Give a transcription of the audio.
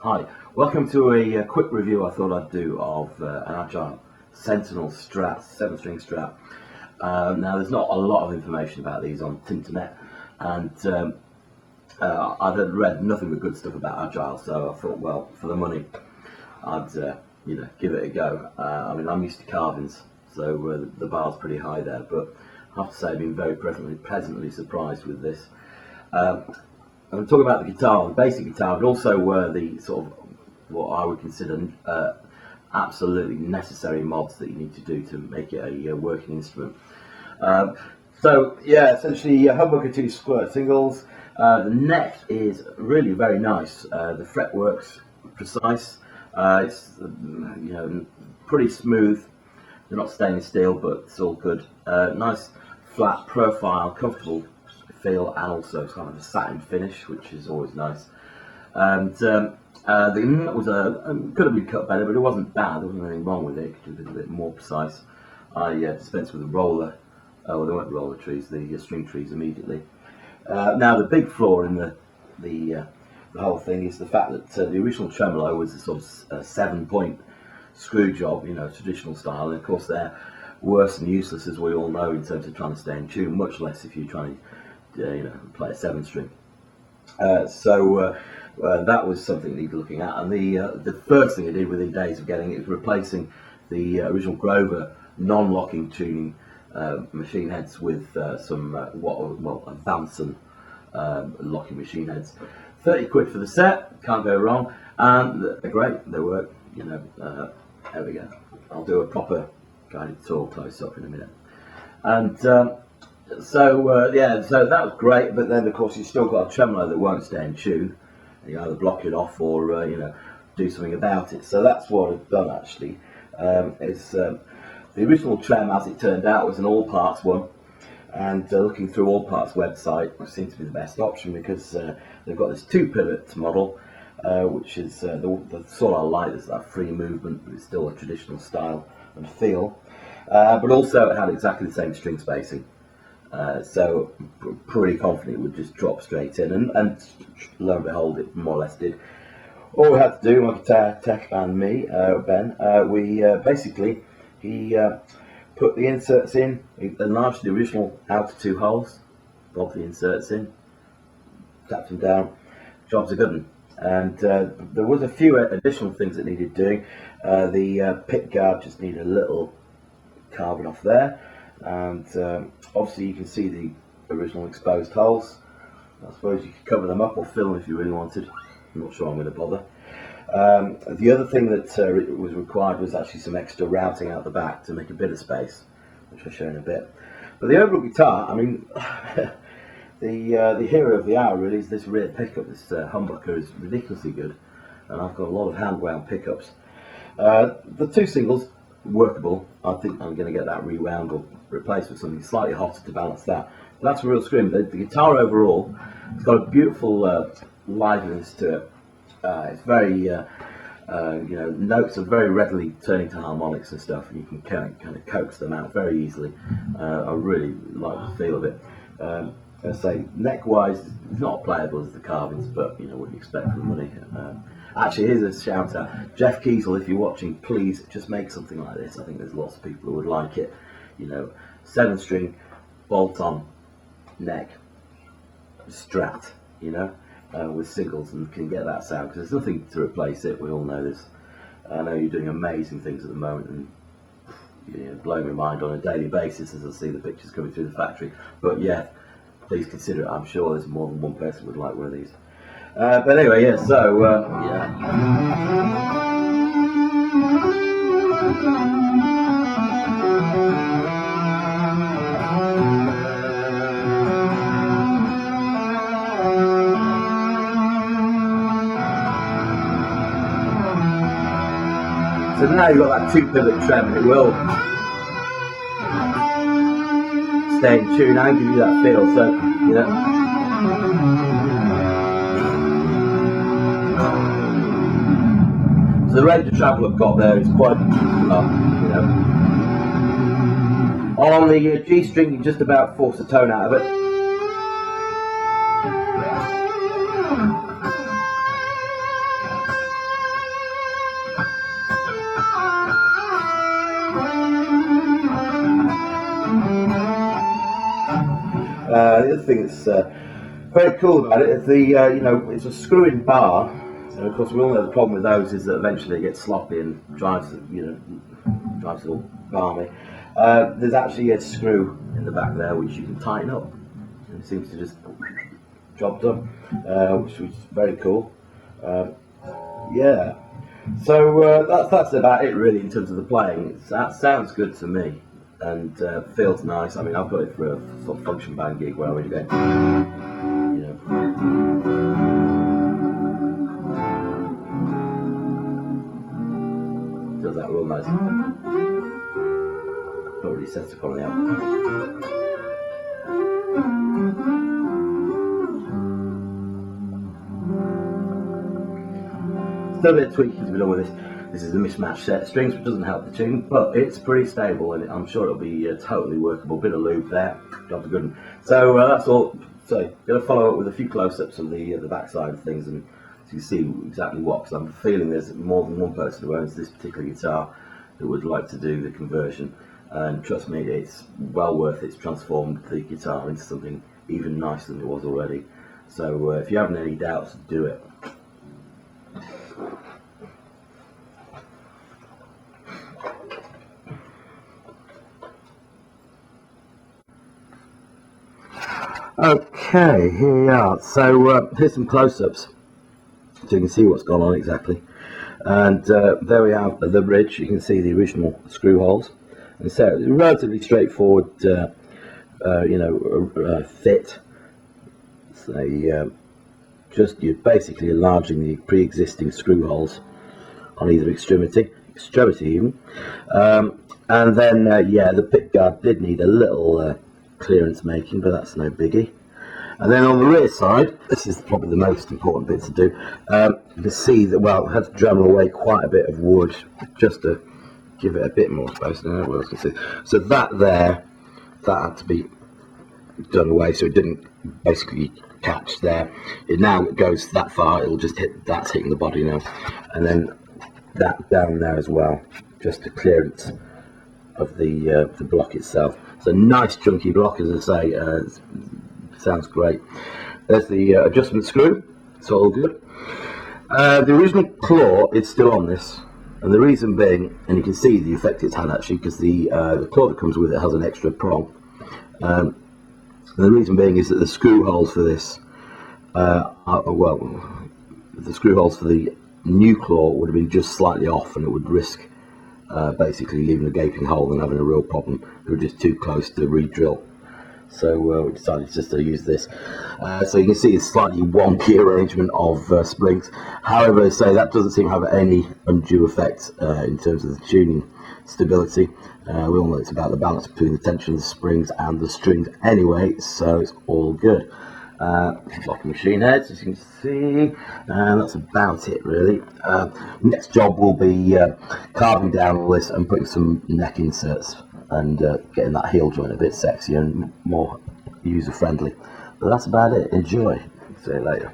Hi, welcome to a quick review I thought I'd do of an Agile Sentinel strat, 7-string strat. Now there's not a lot of information about these on the internet, and I've read nothing but good stuff about Agile, so I thought, well, for the money, I'd give it a go. I mean, I'm used to carvings, so the bar's pretty high there, but I have to say I've been very pleasantly surprised with this. I'm going to talk about the guitar, the basic guitar, but also the sort of what I would consider absolutely necessary mods that you need to do to make it a working instrument. So yeah, essentially humbucker 2 squirt singles. The neck is really very nice. The fretwork's precise. It's pretty smooth. They're not stainless steel, but it's all good. Nice flat profile, comfortable feel, and also kind of a satin finish, which is always nice. And the nut was could have been cut better, but it wasn't bad. There wasn't anything wrong with it. It could have been a bit more precise. I dispensed with a roller. Well, they weren't roller trees, the string trees immediately. Now the big flaw in the whole thing is the fact that the original tremolo was a sort of 7-point screw job, traditional style, and of course they're worse and useless, as we all know, in terms of trying to stay in tune, much less if you're trying to play a 7-string. So that was something needed looking at, and the first thing I did within days of getting it was replacing the original Grover non-locking tuning machine heads with some a Vanson locking machine heads. 30 quid for the set, can't go wrong, and they're great. They work. There we go. I'll do a proper guided tour close up in a minute. And so that was great. But then of course you still got a tremolo that won't stay in tune. You either block it off or do something about it. So that's what I've done actually. The original trem, as it turned out, was an Allparts one, and looking through Allparts website, which seems to be the best option because they've got this 2-pivot model, which is the sort I like. There's that free movement, but it's still a traditional style and feel. But also it had exactly the same string spacing, so pretty confident it would just drop straight in, and lo and behold, it more or less did. All we had to do, my guitar tech and me, Ben, we basically. He put the inserts in, he enlarged the original outer 2 holes, bobbed the inserts in, tapped them down, job's a good one. And there was a few additional things that needed doing. The pick guard just needed a little carving off there, and obviously you can see the original exposed holes. I suppose you could cover them up or fill them if you really wanted. I'm not sure I'm going to bother. The other thing that was required was actually some extra routing out the back to make a bit of space, which I'll show in a bit. But the overall guitar, I mean, the hero of the hour really is this rear pickup. This humbucker is ridiculously good, and I've got a lot of hand wound pickups. The 2 singles, workable. I think I'm going to get that rewound or replaced with something slightly hotter to balance that. But that's a real scream. The guitar overall, it's got a beautiful liveliness to it. It's very, notes are very readily turning to harmonics and stuff, and you can kind of coax them out very easily. I really like the feel of it. I say, neck-wise, it's not playable as the carvings, but what you expect for the money. Actually, here's a shout out, Jeff Kiesel, if you're watching, please just make something like this. I think there's lots of people who would like it. 7-string, bolt-on neck, strat, with singles, and can get that sound, because there's nothing to replace it. We all know this. I know you're doing amazing things at the moment, and blowing my mind on a daily basis as I see the pictures coming through the factory. But yeah, please consider it. I'm sure there's more than one person would like one of these. But anyway, yeah. So So now you've got that 2-pivot trem, and it will stay in tune and give you that feel. So So the range of travel I've got there is quite, On the G string, you just about force a tone out of it. The other thing that's very cool about it is the it's a screw-in bar. And of course, we all know the problem with those is that eventually it gets sloppy and drives it all balmy. There's actually a screw in the back there which you can tighten up. And it seems to just job done, which was very cool. Yeah. So that's about it really in terms of the playing. That sounds good to me and feels nice. I mean, I've got it for a sort of function band gig where we're going, does that real nice. Not really sensitive on the out. Still a bit of tweaking to be done with this. This is a mismatched set of strings, which doesn't help the tune, but it's pretty stable, and I'm sure it'll be totally workable. Bit of lube there, job's good. So that's all. So going to follow up with a few close-ups of the backside of things, and so you see exactly what. Because I'm feeling there's more than one person who owns this particular guitar who would like to do the conversion, and trust me, it's well worth it. It's transformed the guitar into something even nicer than it was already. So if you haven't any doubts, do it. Okay, here we are. So here's some close-ups so you can see what's gone on exactly. And there we have the bridge. You can see the original screw holes. And so it's a relatively straightforward, fit. So you're basically enlarging the pre-existing screw holes on either extremity even. And then the pick guard did need a little clearance making, but that's no biggie. And then on the rear side, this is probably the most important bit to do. You can see that, well, I had to Dremel away quite a bit of wood just to give it a bit more space. Now, what else can see? So that had to be done away, so it didn't basically catch there. It now goes that far, it'll just hit. That's hitting the body now, and then that down there as well, just a clearance of the block itself. It's a nice chunky block, as I say. Sounds great. There's the adjustment screw. It's all good. The original claw is still on this, and the reason being, and you can see the effect it's had actually, because the claw that comes with it has an extra prong. And the reason being is that the screw holes for this, the screw holes for the new claw would have been just slightly off, and it would risk basically leaving a gaping hole and having a real problem. They were just too close to re-drill. So we decided just to use this. So you can see it's slightly wonky arrangement of springs. However, that doesn't seem to have any undue effect in terms of the tuning stability. We all know it's about the balance between the tension of the springs and the strings anyway, so it's all good. Block machine heads, as you can see, and that's about it really. Next job will be carving down all this and putting some neck inserts and getting that heel joint a bit sexier and more user friendly. But that's about it. Enjoy. See you later.